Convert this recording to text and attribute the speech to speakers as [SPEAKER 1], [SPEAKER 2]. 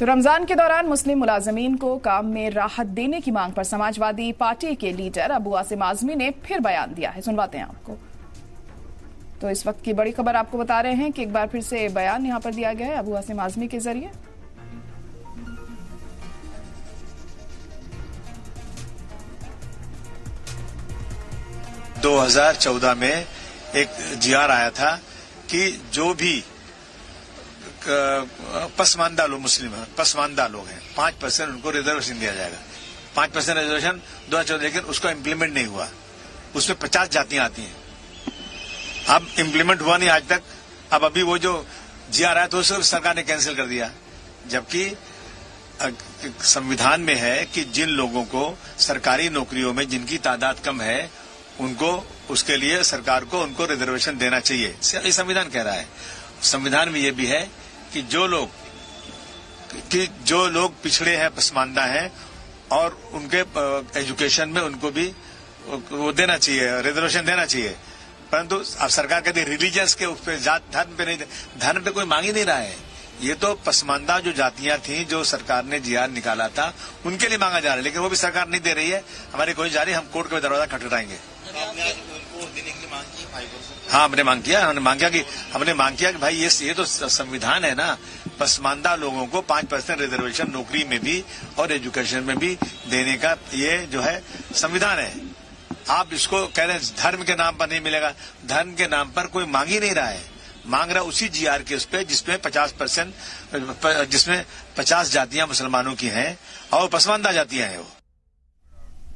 [SPEAKER 1] तो रमजान के दौरान मुस्लिम मुलाजमीन को काम में राहत देने की मांग पर समाजवादी पार्टी के लीडर अबू आसिम आजमी ने फिर बयान दिया है। सुनवाते हैं आपको। तो इस वक्त की बड़ी खबर आपको बता रहे हैं कि एक बार फिर से बयान यहां पर दिया गया है अबू आसिम आजमी के जरिए।
[SPEAKER 2] दो 2014 में एक जीआर आया था कि जो भी पसमानदा लोग पसमानदा लोग हैं 5% उनको रिजर्वेशन दिया जाएगा। 5% रिजर्वेशन 2014, लेकिन उसका इम्प्लीमेंट नहीं हुआ। उसमें 50 जातियां आती हैं। अब इम्प्लीमेंट हुआ नहीं आज तक। अब अभी वो जो जीआर आया तो उसे सरकार ने कैंसिल कर दिया, जबकि संविधान में है कि जिन लोगों को सरकारी नौकरियों में जिनकी तादाद कम है उनको उसके लिए सरकार को उनको रिजर्वेशन देना चाहिए। ये संविधान कह रहा है। संविधान में ये भी है कि जो लोग पिछड़े हैं, पसमानदा हैं और उनके एजुकेशन में उनको भी वो देना चाहिए, रिजर्वेशन देना चाहिए। परंतु अब सरकार कहती है रिलीजियस के उस पर, जात धर्म पे नहीं, धर्म पे कोई मांग ही नहीं रहा है। ये तो पसमानदा जो जातियां थी जो सरकार ने जीआर निकाला था उनके लिए मांगा जा रहा है, लेकिन वो भी सरकार नहीं दे रही है। हमारी कोशिश जारी, हम कोर्ट का दरवाजा खटखटाएंगे। हाँ, हमने मांग किया कि भाई ये तो संविधान है ना, पसमानदा लोगों को 5% रिजर्वेशन नौकरी में भी और एजुकेशन में भी देने का ये जो है संविधान है। आप इसको कह रहे हैं धर्म के नाम पर नहीं मिलेगा। धर्म के नाम पर कोई मांग ही नहीं रहा है। मांग रहा उसी जीआर के उस पे जिसमें 50% जिसमें 50 जातियां मुसलमानों की हैं और पसमानदा जातियां हैं वो।